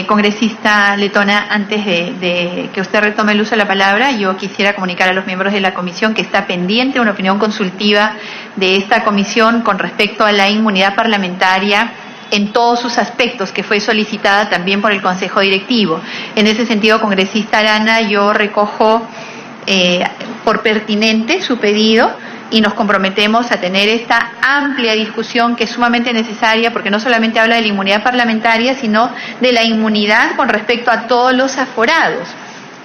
Congresista Letona, antes de que usted retome el uso de la palabra, yo quisiera comunicar a los miembros de la comisión que está pendiente una opinión consultiva de esta comisión con respecto a la inmunidad parlamentaria en todos sus aspectos, que fue solicitada también por el Consejo Directivo. En ese sentido, congresista Arana, yo recojo por pertinente su pedido y nos comprometemos a tener esta amplia discusión que es sumamente necesaria, porque no solamente habla de la inmunidad parlamentaria, sino de la inmunidad con respecto a todos los aforados,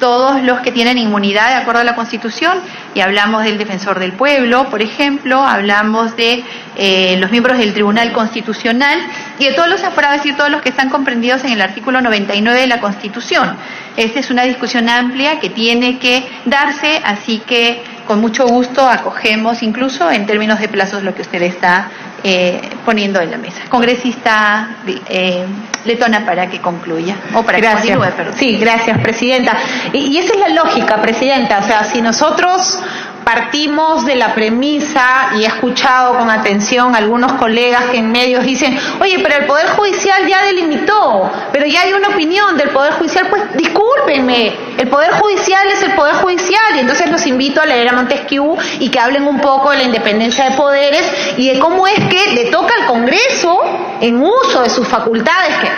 todos los que tienen inmunidad de acuerdo a la Constitución, y hablamos del Defensor del Pueblo, por ejemplo, hablamos de los miembros del Tribunal Constitucional y de todos los aforados, es decir, todos los que están comprendidos en el artículo 99 de la Constitución. Esta es una discusión amplia que tiene que darse, así que con mucho gusto acogemos, incluso en términos de plazos, lo que usted está poniendo en la mesa. Congresista Letona, para que concluya, o para que continúe, perdón. Sí, gracias, Presidenta. Y esa es la lógica, Presidenta. O sea, si nosotros partimos de la premisa, y he escuchado con atención a algunos colegas que en medios dicen, oye, pero el Poder Judicial ya delimitó, pero ya hay una opinión del Poder Judicial, pues discúlpenme, el Poder Judicial es el Poder Judicial, y entonces los invito a leer a Montesquieu y que hablen un poco de la independencia de poderes y de cómo es que le toca al Congreso, en uso de sus facultades, que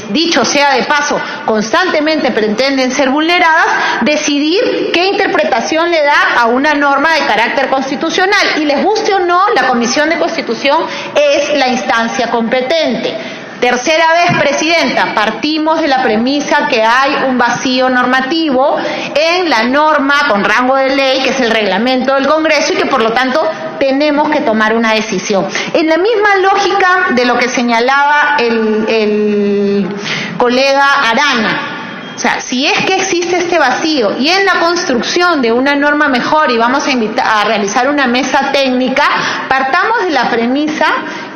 dicho sea de paso, constantemente pretenden ser vulneradas, decidir qué interpretación le da a una norma de carácter constitucional, y les guste o no, la Comisión de Constitución es la instancia competente. Tercera vez, Presidenta, partimos de la premisa que hay un vacío normativo en la norma con rango de ley, que es el reglamento del Congreso, y que por lo tanto tenemos que tomar una decisión. En la misma lógica de lo que señalaba el colega Arana, o sea, si es que existe este vacío y en la construcción de una norma mejor, y vamos a realizar una mesa técnica, partamos de la premisa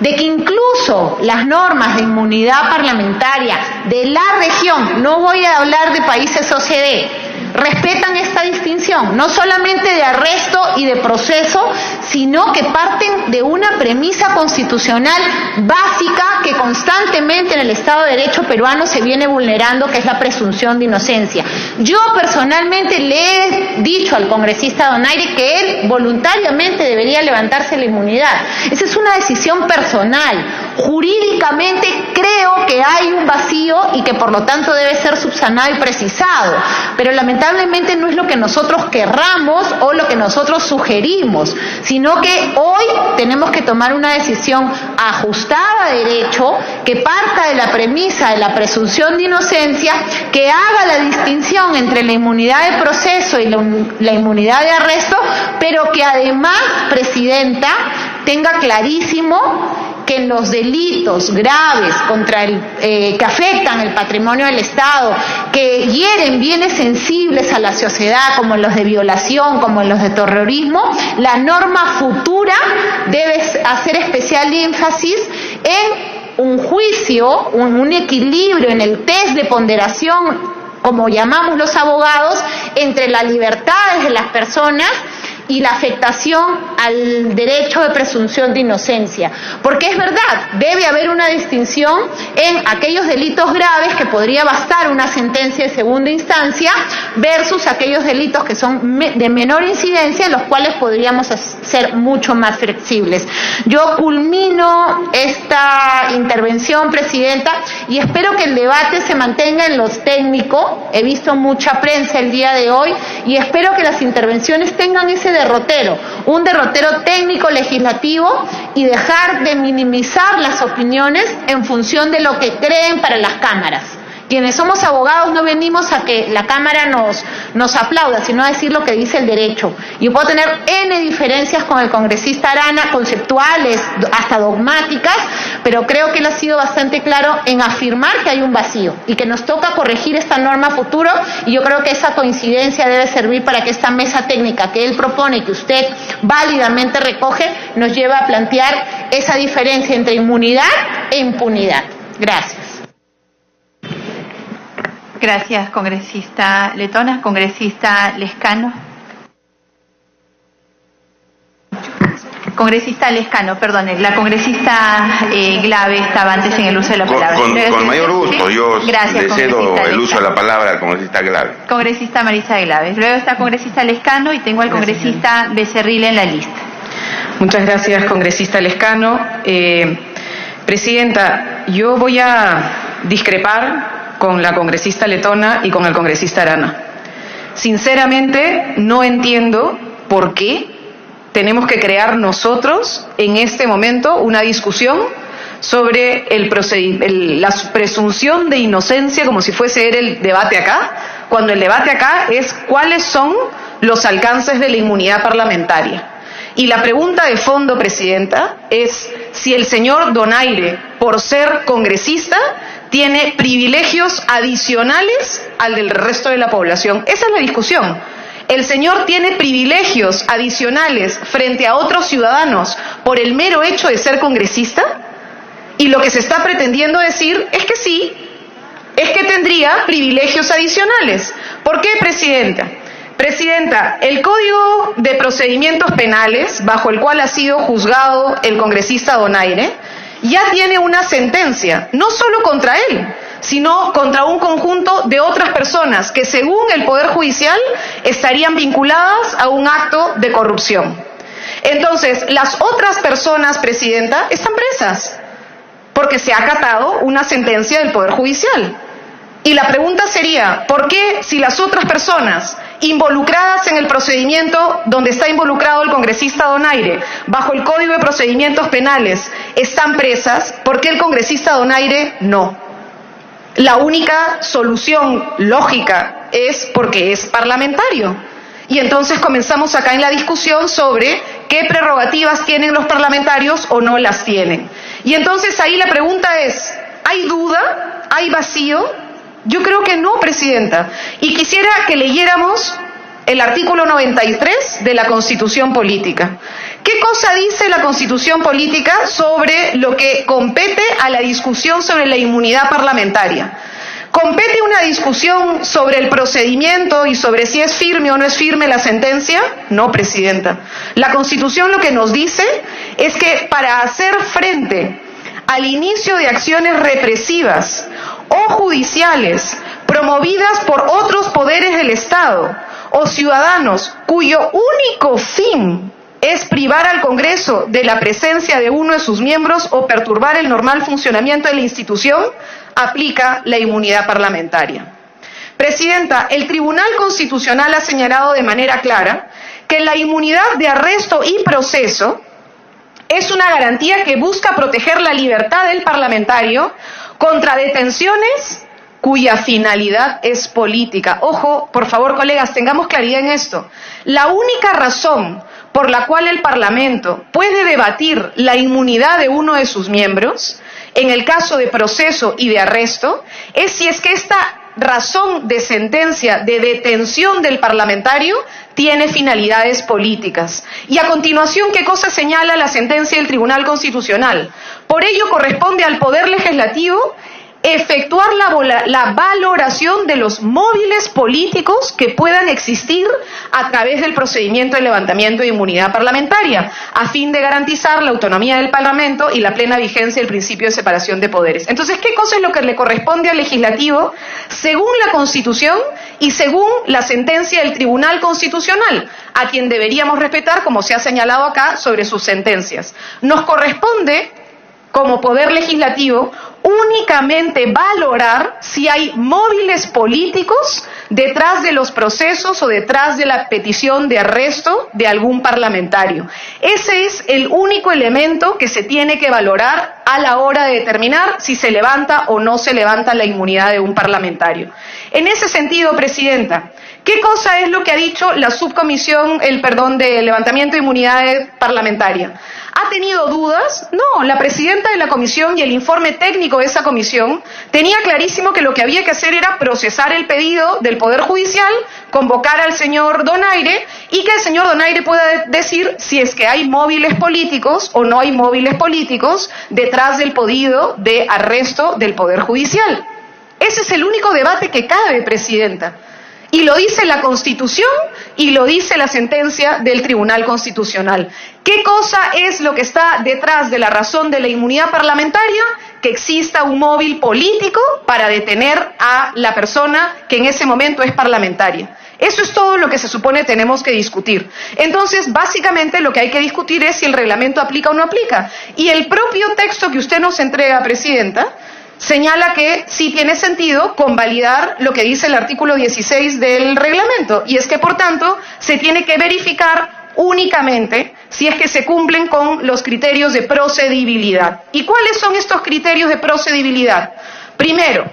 de que incluso las normas de inmunidad parlamentaria de la región, no voy a hablar de países OCDE, respetan esta distinción, no solamente de arresto y de proceso, sino que parten de una premisa constitucional básica que constantemente en el Estado de Derecho peruano se viene vulnerando, que es la presunción de inocencia. Yo personalmente le he dicho al congresista Donaire que él voluntariamente debería levantarse la inmunidad. Esa es una decisión personal. Jurídicamente creo que hay un vacío y que por lo tanto debe ser subsanado y precisado, pero lamentablemente no es lo que nosotros querramos o lo que nosotros sugerimos, sino que hoy tenemos que tomar una decisión ajustada a derecho, que parta de la premisa de la presunción de inocencia, que haga la distinción entre la inmunidad de proceso y la inmunidad de arresto, pero que además, Presidenta, tenga clarísimo que en los delitos graves que afectan el patrimonio del Estado, que hieren bienes sensibles a la sociedad, como los de violación, como los de terrorismo, la norma futura debe hacer especial énfasis en un juicio, un equilibrio en el test de ponderación, como llamamos los abogados, entre las libertades de las personas y la afectación al derecho de presunción de inocencia. Porque es verdad, debe haber una distinción en aquellos delitos graves que podría bastar una sentencia de segunda instancia versus aquellos delitos que son de menor incidencia, en los cuales podríamos ser mucho más flexibles. Yo culmino esta intervención, Presidenta, y espero que el debate se mantenga en los técnicos. He visto mucha prensa el día de hoy y espero que las intervenciones tengan ese derrotero, un derrotero técnico legislativo, y dejar de minimizar las opiniones en función de lo que creen para las cámaras. Quienes somos abogados no venimos a que la Cámara nos aplauda, sino a decir lo que dice el derecho. Yo puedo tener N diferencias con el congresista Arana, conceptuales, hasta dogmáticas, pero creo que él ha sido bastante claro en afirmar que hay un vacío y que nos toca corregir esta norma a futuro, y yo creo que esa coincidencia debe servir para que esta mesa técnica que él propone y que usted válidamente recoge nos lleve a plantear esa diferencia entre inmunidad e impunidad. Gracias. Gracias, congresista Letona. Congresista Lescano. Congresista Lescano, perdone, la congresista Glave estaba antes en el uso de la palabra. Con mayor gusto, ¿sí? yo Gracias, le cedo el uso de Lescano. la palabra al congresista Glave. Congresista Marisa Glave. Luego está congresista Lescano y tengo al congresista Becerril en la lista. Muchas gracias, congresista Lescano. Presidenta, yo voy a discrepar con la congresista letona y con el congresista Arana. Sinceramente, no entiendo por qué tenemos que crear nosotros en este momento una discusión sobre la presunción de inocencia como si fuese el debate acá, cuando el debate acá es cuáles son los alcances de la inmunidad parlamentaria. Y la pregunta de fondo, presidenta, es si el señor Donaire, por ser congresista, tiene privilegios adicionales al del resto de la población. Esa es la discusión. ¿El señor tiene privilegios adicionales frente a otros ciudadanos por el mero hecho de ser congresista? Y lo que se está pretendiendo decir es que sí, es que tendría privilegios adicionales. ¿Por qué, presidenta? Presidenta, el Código de Procedimientos Penales, bajo el cual ha sido juzgado el congresista Donaire, ya tiene una sentencia, no solo contra él, sino contra un conjunto de otras personas que, según el Poder Judicial, estarían vinculadas a un acto de corrupción. Entonces, las otras personas, presidenta, están presas, porque se ha acatado una sentencia del Poder Judicial. Y la pregunta sería, ¿por qué si las otras personas involucradas en el procedimiento donde está involucrado el congresista Donaire, bajo el Código de Procedimientos Penales, están presas, por qué el congresista Donaire no? La única solución lógica es porque es parlamentario. Y entonces comenzamos acá en la discusión sobre qué prerrogativas tienen los parlamentarios o no las tienen. Y entonces ahí la pregunta es, ¿hay duda? ¿Hay vacío? Yo creo que no, presidenta. Y quisiera que leyéramos el artículo 93 de la Constitución Política. ¿Qué cosa dice la Constitución Política sobre lo que compete a la discusión sobre la inmunidad parlamentaria? ¿Compete una discusión sobre el procedimiento y sobre si es firme o no es firme la sentencia? No, presidenta. La Constitución lo que nos dice es que para hacer frente al inicio de acciones represivas o judiciales promovidas por otros poderes del Estado o ciudadanos cuyo único fin es privar al Congreso de la presencia de uno de sus miembros o perturbar el normal funcionamiento de la institución, aplica la inmunidad parlamentaria. Presidenta, el Tribunal Constitucional ha señalado de manera clara que la inmunidad de arresto y proceso es una garantía que busca proteger la libertad del parlamentario contra detenciones cuya finalidad es política. Ojo, por favor, colegas, tengamos claridad en esto. La única razón por la cual el Parlamento puede debatir la inmunidad de uno de sus miembros, en el caso de proceso y de arresto, es si es que esta razón de sentencia de detención del parlamentario tiene finalidades políticas. Y a continuación, ¿qué cosa señala la sentencia del Tribunal Constitucional? Por ello corresponde al Poder Legislativo efectuar la valoración de los móviles políticos que puedan existir a través del procedimiento de levantamiento de inmunidad parlamentaria, a fin de garantizar la autonomía del Parlamento y la plena vigencia del principio de separación de poderes. Entonces, ¿qué cosa es lo que le corresponde al Legislativo según la Constitución y según la sentencia del Tribunal Constitucional, a quien deberíamos respetar, como se ha señalado acá, sobre sus sentencias? Nos corresponde, como Poder Legislativo, únicamente valorar si hay móviles políticos detrás de los procesos o detrás de la petición de arresto de algún parlamentario. Ese es el único elemento que se tiene que valorar a la hora de determinar si se levanta o no se levanta la inmunidad de un parlamentario. En ese sentido, presidenta, ¿qué cosa es lo que ha dicho la subcomisión, de levantamiento de inmunidad parlamentaria? ¿Ha tenido dudas? No, la presidenta de la comisión y el informe técnico de esa comisión tenía clarísimo que lo que había que hacer era procesar el pedido del Poder Judicial, convocar al señor Donaire y que el señor Donaire pueda decir si es que hay móviles políticos o no hay móviles políticos detrás del pedido de arresto del Poder Judicial. Ese es el único debate que cabe, presidenta. Y lo dice la Constitución y lo dice la sentencia del Tribunal Constitucional. ¿Qué cosa es lo que está detrás de la razón de la inmunidad parlamentaria? Que exista un móvil político para detener a la persona que en ese momento es parlamentaria. Eso es todo lo que se supone tenemos que discutir. Entonces, básicamente lo que hay que discutir es si el reglamento aplica o no aplica. Y el propio texto que usted nos entrega, Presidenta, señala que sí tiene sentido convalidar lo que dice el artículo 16 del reglamento, y es que, por tanto, se tiene que verificar únicamente si es que se cumplen con los criterios de procedibilidad. ¿Y cuáles son estos criterios de procedibilidad? Primero,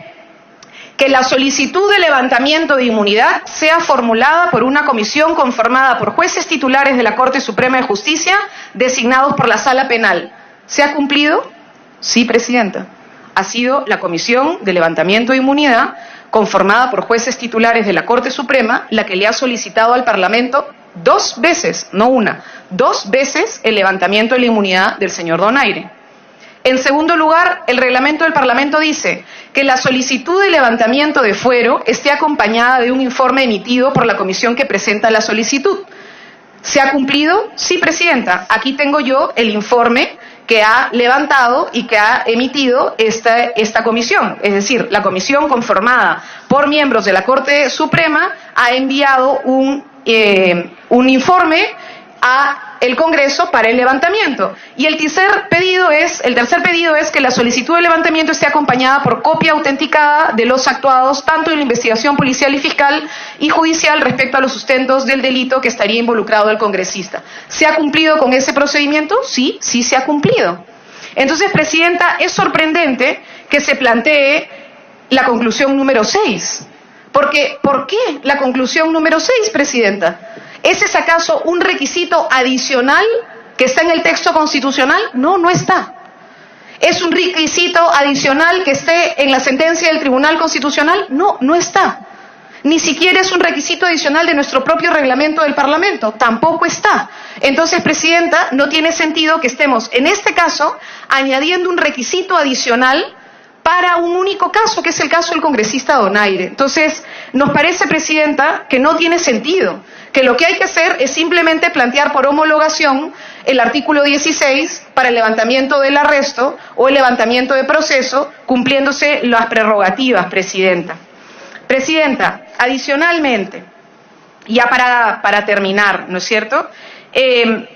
que la solicitud de levantamiento de inmunidad sea formulada por una comisión conformada por jueces titulares de la Corte Suprema de Justicia designados por la Sala Penal. ¿Se ha cumplido? Sí, Presidenta. Ha sido la Comisión de Levantamiento de Inmunidad, conformada por jueces titulares de la Corte Suprema, la que le ha solicitado al Parlamento 2 veces, no una, 2 veces el levantamiento de la inmunidad del señor Donaire. En segundo lugar, el reglamento del Parlamento dice que la solicitud de levantamiento de fuero esté acompañada de un informe emitido por la comisión que presenta la solicitud. ¿Se ha cumplido? Sí, Presidenta. Aquí tengo yo el informe que ha levantado y que ha emitido esta comisión. Es decir, la comisión conformada por miembros de la Corte Suprema ha enviado un informe a el Congreso para el levantamiento. Y el tercer pedido es que la solicitud de levantamiento esté acompañada por copia autenticada de los actuados, tanto en la investigación policial y fiscal y judicial respecto a los sustentos del delito que estaría involucrado el congresista. ¿Se ha cumplido con ese procedimiento? Sí, sí se ha cumplido. Entonces, Presidenta, es sorprendente que se plantee la conclusión número 6. Porque, ¿por qué la conclusión número 6, Presidenta? ¿Ese es acaso un requisito adicional que está en el texto constitucional? No, no está. ¿Es un requisito adicional que esté en la sentencia del Tribunal Constitucional? No, no está. Ni siquiera es un requisito adicional de nuestro propio reglamento del Parlamento. Tampoco está. Entonces, Presidenta, no tiene sentido que estemos, en este caso, añadiendo un requisito adicional para un único caso, que es el caso del congresista Donaire. Entonces, nos parece, Presidenta, que no tiene sentido, que lo que hay que hacer es simplemente plantear por homologación el artículo 16 para el levantamiento del arresto o el levantamiento de proceso, cumpliéndose las prerrogativas, Presidenta. Presidenta, adicionalmente, ya para terminar, ¿no es cierto? En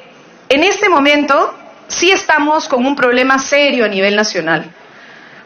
este momento sí estamos con un problema serio a nivel nacional,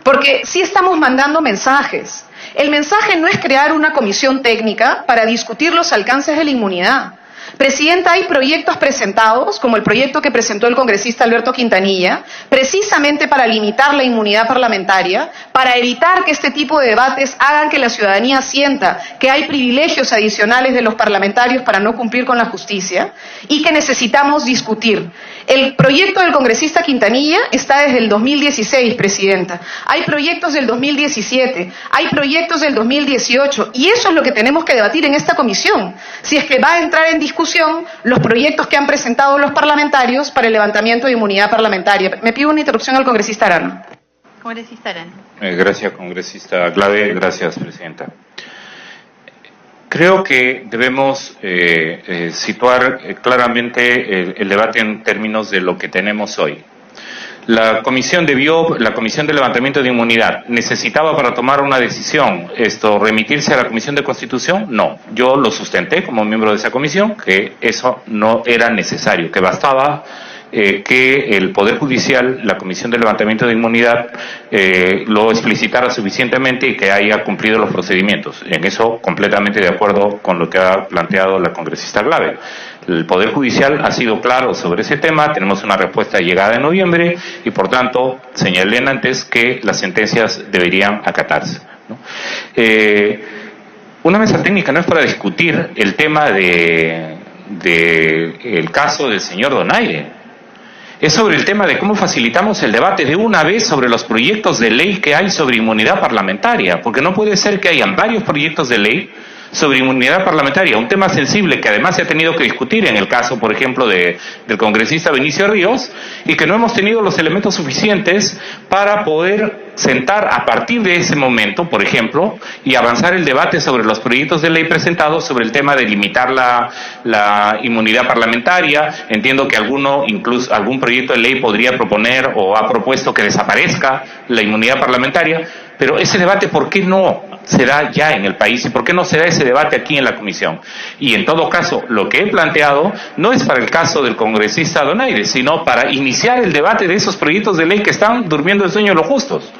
porque sí estamos mandando mensajes. El mensaje no es crear una comisión técnica para discutir los alcances de la inmunidad. Presidenta, hay proyectos presentados, como el proyecto que presentó el congresista Alberto Quintanilla, precisamente para limitar la inmunidad parlamentaria, para evitar que este tipo de debates hagan que la ciudadanía sienta que hay privilegios adicionales de los parlamentarios para no cumplir con la justicia y que necesitamos discutir. El proyecto del congresista Quintanilla está desde el 2016, Presidenta. Hay proyectos del 2017, hay proyectos del 2018, y eso es lo que tenemos que debatir en esta comisión. Si es que va a entrar en discusión los proyectos que han presentado los parlamentarios para el levantamiento de inmunidad parlamentaria. Me pido una interrupción al congresista Arana. Congresista Arana. Gracias, congresista Glave. Gracias, Presidenta. Creo que debemos situar claramente el debate en términos de lo que tenemos hoy. La comisión de levantamiento de inmunidad, ¿necesitaba para tomar una decisión remitirse a la Comisión de Constitución? No, yo lo sustenté como miembro de esa comisión, que eso no era necesario, que bastaba que el Poder Judicial, la Comisión de Levantamiento de Inmunidad, lo explicitara suficientemente y que haya cumplido los procedimientos. En eso completamente de acuerdo con lo que ha planteado la congresista Glave. El Poder Judicial ha sido claro sobre ese tema, tenemos una respuesta llegada en noviembre y por tanto señalé antes que las sentencias deberían acatarse, ¿no? Una mesa técnica no es para discutir el tema el caso del señor Donaire. Es sobre el tema de cómo facilitamos el debate de una vez sobre los proyectos de ley que hay sobre inmunidad parlamentaria, porque no puede ser que hayan varios proyectos de ley sobre inmunidad parlamentaria, un tema sensible que además se ha tenido que discutir en el caso, por ejemplo, del congresista Benicio Ríos, y que no hemos tenido los elementos suficientes para poder sentar a partir de ese momento, por ejemplo, y avanzar el debate sobre los proyectos de ley presentados sobre el tema de limitar la inmunidad parlamentaria. Entiendo que incluso algún proyecto de ley podría proponer o ha propuesto que desaparezca la inmunidad parlamentaria, pero ese debate, ¿por qué no se da ya en el país y por qué no se da ese debate aquí en la comisión? Y en todo caso, lo que he planteado no es para el caso del congresista Donaire, sino para iniciar el debate de esos proyectos de ley que están durmiendo el sueño de los justos.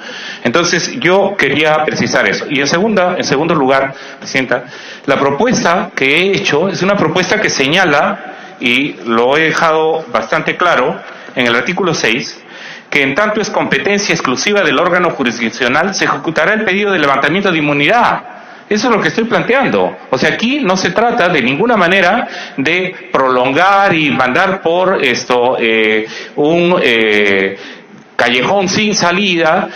Entonces, yo quería precisar eso. Y en segundo lugar, Presidenta, la propuesta que he hecho es una propuesta que señala, y lo he dejado bastante claro en el artículo 6, que en tanto es competencia exclusiva del órgano jurisdiccional, se ejecutará el pedido de levantamiento de inmunidad. Eso es lo que estoy planteando. O sea, aquí no se trata de ninguna manera de prolongar y mandar por un callejón sin salida.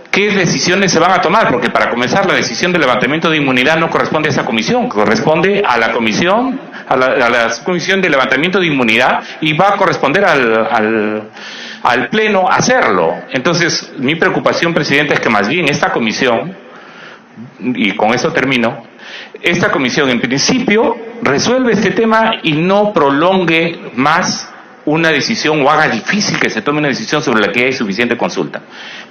¿Qué decisiones se van a tomar? Porque para comenzar, la decisión de levantamiento de inmunidad no corresponde a esa comisión, corresponde a la comisión, a la comisión de levantamiento de inmunidad, y va a corresponder al Pleno hacerlo. Entonces, mi preocupación, Presidenta, es que más bien esta comisión, y con eso termino, esta comisión en principio resuelve este tema y no prolongue más una decisión o haga difícil que se tome una decisión sobre la que hay suficiente consulta.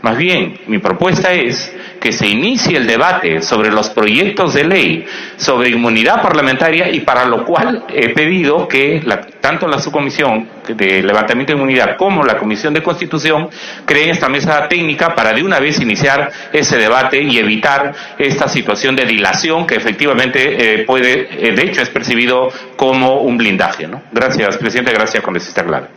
Más bien, mi propuesta es que se inicie el debate sobre los proyectos de ley sobre inmunidad parlamentaria, y para lo cual he pedido que tanto la subcomisión de levantamiento de inmunidad como la comisión de constitución creen esta mesa técnica para de una vez iniciar ese debate y evitar esta situación de dilación que efectivamente de hecho es percibido como un blindaje, ¿no? Gracias, Presidente. Gracias, congresista Aguilar.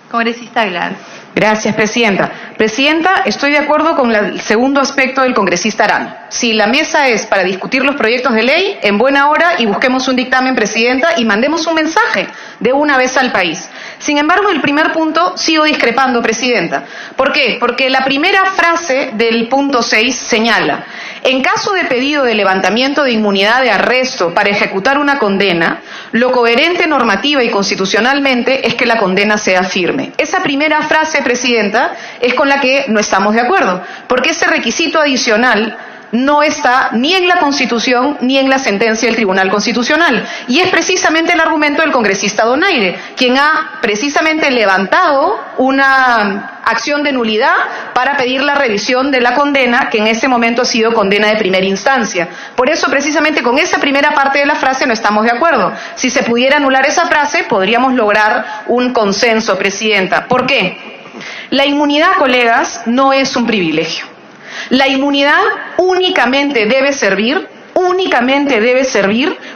Congresista Aguilar. Gracias, Presidenta. Presidenta, estoy de acuerdo con el segundo aspecto del congresista Arana. Si la mesa es para discutir los proyectos de ley, en buena hora, y busquemos un dictamen, Presidenta, y mandemos un mensaje de una vez al país. Sin embargo, el primer punto sigo discrepando, Presidenta. ¿Por qué? Porque la primera frase del punto 6 señala: en caso de pedido de levantamiento de inmunidad de arresto para ejecutar una condena, lo coherente normativa y constitucionalmente es que la condena sea firme. Esa primera frase, Presidenta, es con la que no estamos de acuerdo, porque ese requisito adicional no está ni en la Constitución ni en la sentencia del Tribunal Constitucional. Y es precisamente el argumento del congresista Donaire, quien ha precisamente levantado una acción de nulidad para pedir la revisión de la condena, que en ese momento ha sido condena de primera instancia. Por eso, precisamente con esa primera parte de la frase no estamos de acuerdo. Si se pudiera anular esa frase, podríamos lograr un consenso, Presidenta. ¿Por qué? La inmunidad, colegas, no es un privilegio. La inmunidad únicamente debe servir,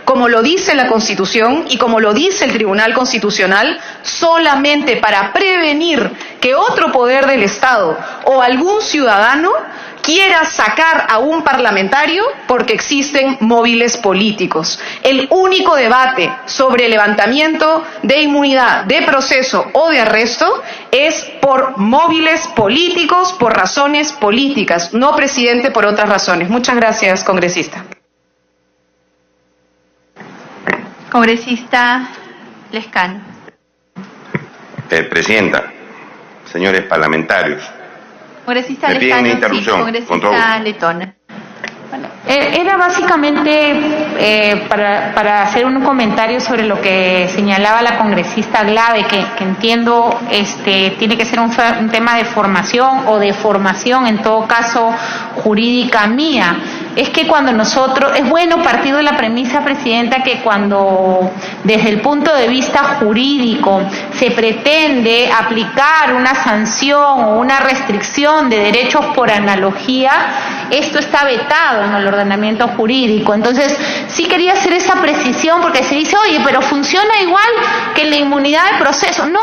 como lo dice la Constitución y como lo dice el Tribunal Constitucional, solamente para prevenir que otro poder del Estado o algún ciudadano quiera sacar a un parlamentario porque existen móviles políticos. El único debate sobre levantamiento de inmunidad, de proceso o de arresto es por móviles políticos, por razones políticas, no, Presidente, por otras razones. Muchas gracias, congresista. Congresista Lescano. Presidenta, señores parlamentarios, Congresista me piden una Lescano, sí, interrupción. congresista Letona. Era básicamente para hacer un comentario sobre lo que señalaba la congresista Glave, que entiendo tiene que ser un tema de formación o de formación, en todo caso, jurídica mía. Es que cuando nosotros, es bueno partir de la premisa, Presidenta, que cuando desde el punto de vista jurídico se pretende aplicar una sanción o una restricción de derechos por analogía, esto está vetado en el ordenamiento jurídico. Entonces, sí quería hacer esa precisión, porque se dice, oye, pero funciona igual que la inmunidad de proceso. No.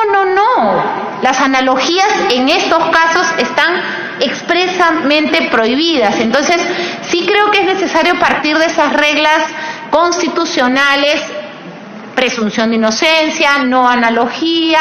Las analogías en estos casos están expresamente prohibidas. Entonces, sí creo que es necesario partir de esas reglas constitucionales presunción de inocencia, no analogía,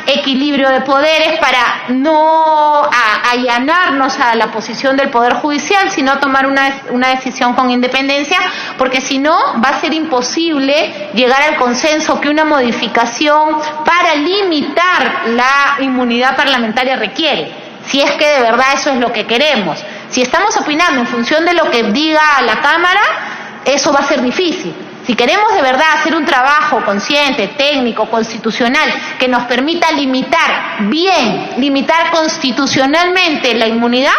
equilibrio de poderes para no allanarnos a la posición del Poder Judicial, sino tomar una decisión con independencia, porque si no va a ser imposible llegar al consenso que una modificación para limitar la inmunidad parlamentaria requiere, si es que de verdad eso es lo que queremos. Si estamos opinando en función de lo que diga la Cámara, eso va a ser difícil. Si queremos de verdad hacer un trabajo consciente, técnico, constitucional, que nos permita limitar constitucionalmente la inmunidad,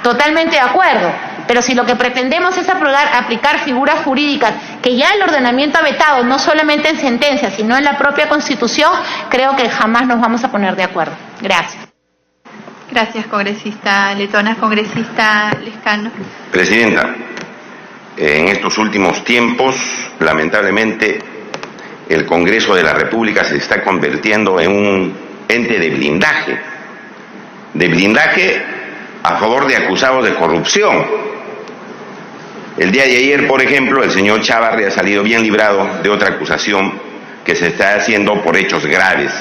totalmente de acuerdo. Pero si lo que pretendemos es aplicar figuras jurídicas que ya el ordenamiento ha vetado, no solamente en sentencias, sino en la propia Constitución, creo que jamás nos vamos a poner de acuerdo. Gracias. Gracias, congresista Letona. Congresista Lescano. Presidenta, en estos últimos tiempos, lamentablemente, el Congreso de la República se está convirtiendo en un ente de blindaje a favor de acusados de corrupción. El día de ayer, por ejemplo, el señor Chávarri ha salido bien librado de otra acusación que se está haciendo por hechos graves.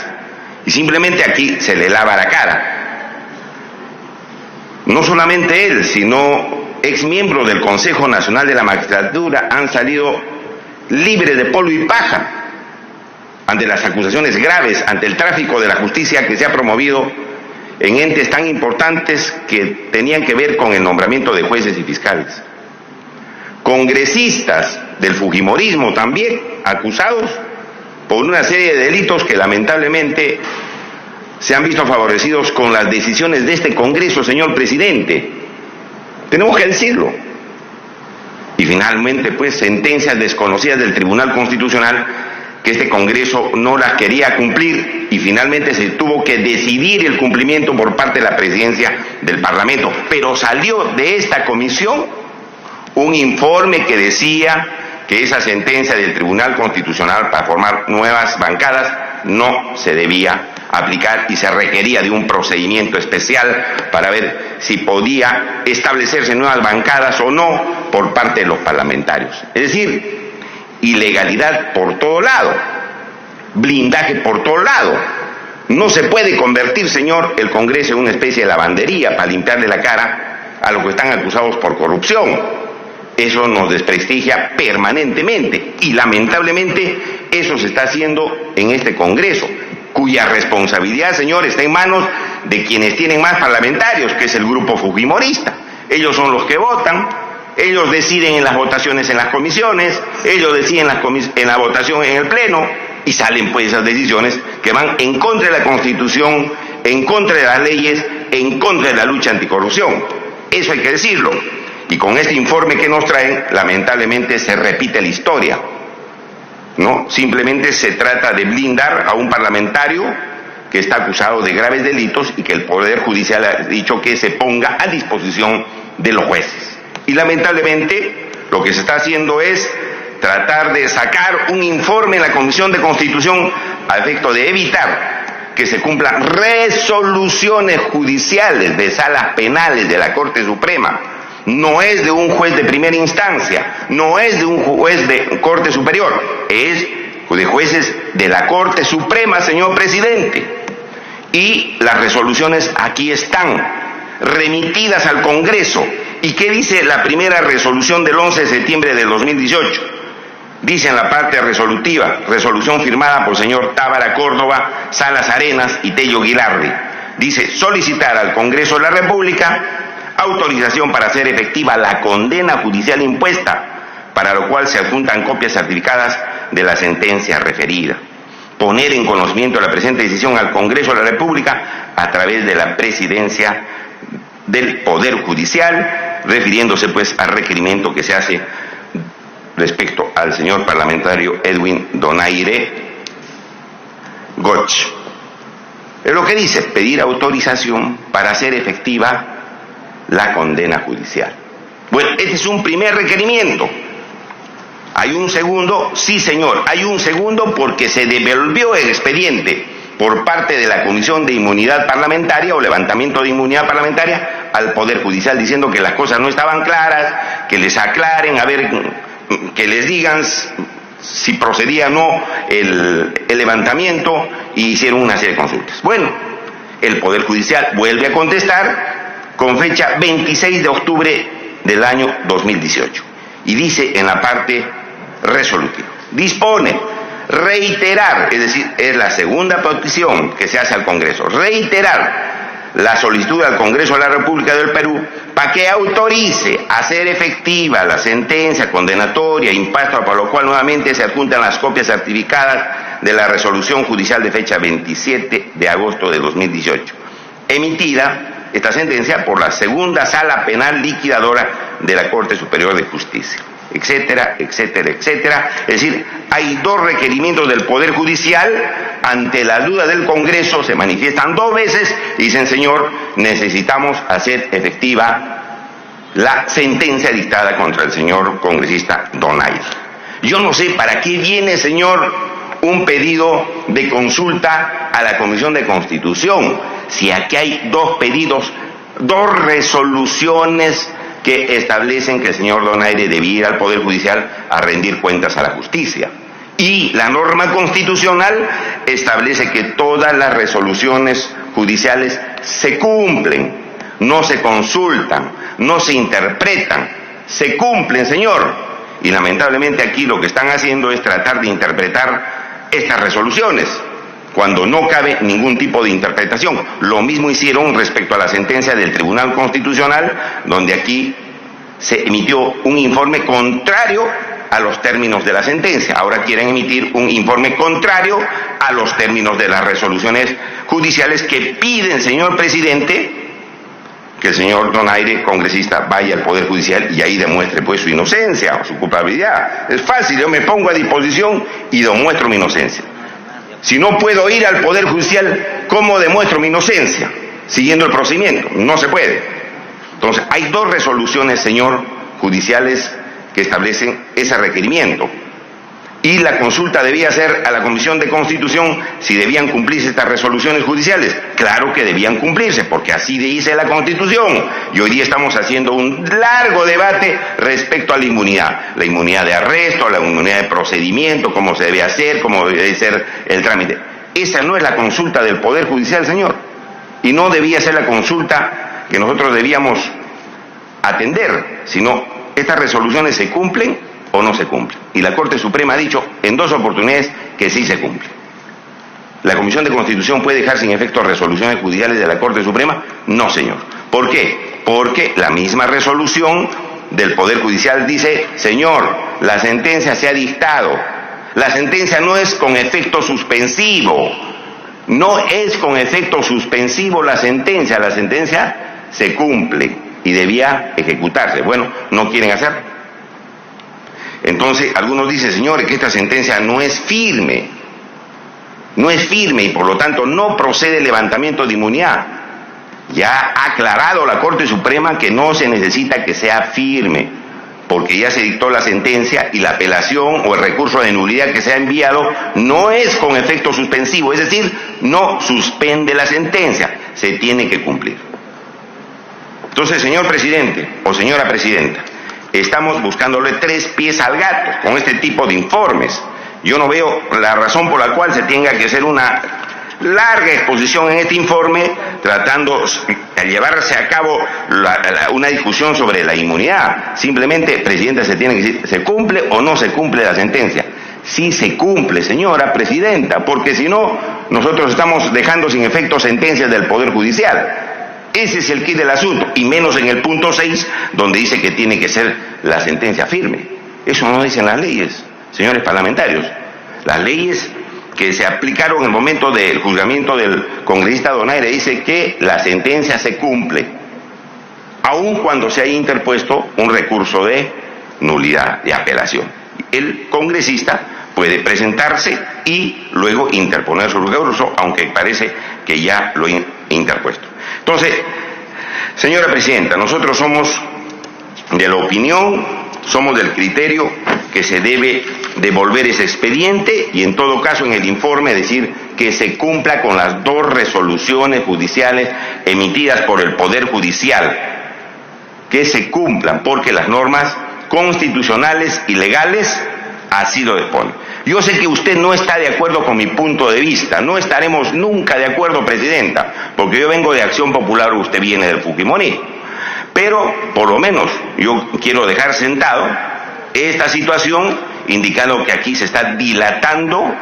Y simplemente aquí se le lava la cara. No solamente él, sino exmiembros del Consejo Nacional de la Magistratura han salido libres de polvo y paja ante las acusaciones graves, ante el tráfico de la justicia que se ha promovido en entes tan importantes que tenían que ver con el nombramiento de jueces y fiscales. Congresistas del fujimorismo también acusados por una serie de delitos que lamentablemente se han visto favorecidos con las decisiones de este Congreso, señor presidente. Tenemos que decirlo. Y finalmente, pues, sentencias desconocidas del Tribunal Constitucional que este Congreso no las quería cumplir y finalmente se tuvo que decidir el cumplimiento por parte de la presidencia del Parlamento. Pero salió de esta comisión un informe que decía que esa sentencia del Tribunal Constitucional para formar nuevas bancadas no se debía aplicar y se requería de un procedimiento especial para ver si podía establecerse nuevas bancadas o no por parte de los parlamentarios. Es decir, ilegalidad por todo lado, blindaje por todo lado. No se puede convertir, señor, el Congreso en una especie de lavandería para limpiarle la cara a los que están acusados por corrupción. Eso nos desprestigia permanentemente y lamentablemente eso se está haciendo en este Congreso, cuya responsabilidad, señor, está en manos de quienes tienen más parlamentarios, que es el grupo fujimorista. Ellos son los que votan, ellos deciden en las votaciones en las comisiones, ellos deciden en la votación en el Pleno, y salen pues esas decisiones que van en contra de la Constitución, en contra de las leyes, en contra de la lucha anticorrupción. Eso hay que decirlo. Y con este informe que nos traen, lamentablemente se repite la historia. No, simplemente se trata de blindar a un parlamentario que está acusado de graves delitos y que el Poder Judicial ha dicho que se ponga a disposición de los jueces. Y lamentablemente lo que se está haciendo es tratar de sacar un informe en la Comisión de Constitución a efecto de evitar que se cumplan resoluciones judiciales de salas penales de la Corte Suprema. No es de un juez de primera instancia, no es de un juez de Corte Superior, es de jueces de la Corte Suprema, señor presidente. Y las resoluciones aquí están, remitidas al Congreso. ¿Y qué dice la primera resolución del 11 de septiembre del 2018? Dice en la parte resolutiva, resolución firmada por el señor Tábara Córdoba, Salas Arenas y Tello Guilardi. Dice, solicitar al Congreso de la República autorización para hacer efectiva la condena judicial impuesta, para lo cual se adjuntan copias certificadas de la sentencia referida. Poner en conocimiento de la presente decisión al Congreso de la República a través de la presidencia del Poder Judicial, refiriéndose pues al requerimiento que se hace respecto al señor parlamentario Edwin Donaire Goch. Es lo que dice, pedir autorización para hacer efectiva la condena judicial. Bueno, este es un primer requerimiento. ¿Hay un segundo? Sí, señor, hay un segundo porque se devolvió el expediente por parte de la Comisión de Inmunidad Parlamentaria o levantamiento de inmunidad parlamentaria al Poder Judicial diciendo que las cosas no estaban claras, que les aclaren, a ver, que les digan si procedía o no el levantamiento, y hicieron una serie de consultas. Bueno, el Poder Judicial vuelve a contestar con fecha 26 de octubre del año 2018 y dice en la parte resolutiva, dispone reiterar, es decir, es la segunda petición que se hace al Congreso, reiterar la solicitud al Congreso de la República del Perú para que autorice hacer efectiva la sentencia condenatoria, impacto por lo cual nuevamente se adjuntan las copias certificadas de la resolución judicial de fecha 27 de agosto de 2018, emitida esta sentencia por la segunda sala penal liquidadora de la Corte Superior de Justicia, etcétera, etcétera, etcétera. Es decir, hay dos requerimientos del Poder Judicial. Ante la duda del Congreso se manifiestan dos veces y dicen, señor, necesitamos hacer efectiva la sentencia dictada contra el señor congresista Donaire. Yo no sé para qué viene, señor, un pedido de consulta a la Comisión de Constitución, si aquí hay dos pedidos, dos resoluciones que establecen que el señor Donaire debía ir al Poder Judicial a rendir cuentas a la justicia. Y la norma constitucional establece que todas las resoluciones judiciales se cumplen, no se consultan, no se interpretan, se cumplen, señor. Y lamentablemente aquí lo que están haciendo es tratar de interpretar estas resoluciones, cuando no cabe ningún tipo de interpretación. Lo mismo hicieron respecto a la sentencia del Tribunal Constitucional, donde aquí se emitió un informe contrario a los términos de la sentencia. Ahora quieren emitir un informe contrario a los términos de las resoluciones judiciales que piden, señor presidente, que el señor Donaire, congresista, vaya al Poder Judicial y ahí demuestre pues su inocencia o su culpabilidad. Es fácil, yo me pongo a disposición y demuestro mi inocencia. Si no puedo ir al Poder Judicial, ¿cómo demuestro mi inocencia? Siguiendo el procedimiento. No se puede. Entonces, hay dos resoluciones, señor, judiciales que establecen ese requerimiento. Y la consulta debía ser a la Comisión de Constitución si debían cumplirse estas resoluciones judiciales. Claro que debían cumplirse, porque así dice la Constitución. Y hoy día estamos haciendo un largo debate respecto a la inmunidad de arresto, la inmunidad de procedimiento, cómo se debe hacer, cómo debe ser el trámite. Esa no es la consulta del Poder Judicial, señor. Y no debía ser la consulta que nosotros debíamos atender, sino estas resoluciones se cumplen o no se cumplen. Y la Corte Suprema ha dicho en dos oportunidades que sí se cumplen. ¿La Comisión de Constitución puede dejar sin efecto resoluciones judiciales de la Corte Suprema? No, señor. ¿Por qué? Porque la misma resolución del Poder Judicial dice, señor, la sentencia se ha dictado. La sentencia no es con efecto suspensivo. No es con efecto suspensivo la sentencia se cumple y debía ejecutarse. Bueno, no quieren hacerlo. Entonces, algunos dicen, señores, que esta sentencia no es firme y por lo tanto no procede el levantamiento de inmunidad. Ya ha aclarado la Corte Suprema que no se necesita que sea firme, porque ya se dictó la sentencia y la apelación o el recurso de nulidad que se ha enviado no es con efecto suspensivo, es decir, no suspende la sentencia, se tiene que cumplir. Entonces, señor presidente o señora presidenta, estamos buscándole tres pies al gato con este tipo de informes. Yo no veo la razón por la cual se tenga que hacer una larga exposición en este informe tratando de llevarse a cabo una discusión sobre la inmunidad. Simplemente, presidenta, se tiene que decir, ¿se cumple o no se cumple la sentencia? Sí se cumple, señora presidenta, porque si no, nosotros estamos dejando sin efecto sentencias del Poder Judicial. Ese es el quid del asunto, y menos en el punto 6, donde dice que tiene que ser la sentencia firme. Eso no dicen las leyes, señores parlamentarios. Las leyes que se aplicaron en el momento del juzgamiento del congresista Donaire dice que la sentencia se cumple, aun cuando se haya interpuesto un recurso de nulidad, de apelación. El congresista puede presentarse y luego interponer su recurso, aunque parece que ya lo ha interpuesto. Entonces, señora presidenta, nosotros somos de la opinión, somos del criterio que se debe devolver ese expediente y en todo caso en el informe decir que se cumpla con las dos resoluciones judiciales emitidas por el Poder Judicial, que se cumplan porque las normas constitucionales y legales así lo expone. Yo sé que usted no está de acuerdo con mi punto de vista, no estaremos nunca de acuerdo, Presidenta, porque yo vengo de Acción Popular, usted viene del Fujimorismo. Pero, por lo menos, yo quiero dejar sentado esta situación, indicando que aquí se está dilatando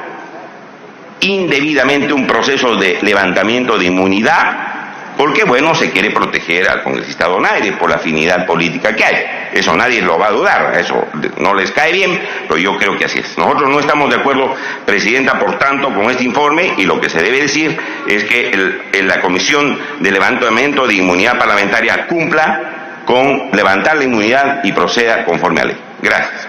indebidamente un proceso de levantamiento de inmunidad, porque, bueno, se quiere proteger al congresista Donaire por la afinidad política que hay. Eso nadie lo va a dudar, eso no les cae bien, pero yo creo que así es. Nosotros no estamos de acuerdo, Presidenta, por tanto, con este informe, y lo que se debe decir es que la Comisión de Levantamiento de Inmunidad Parlamentaria cumpla con levantar la inmunidad y proceda conforme a ley. Gracias.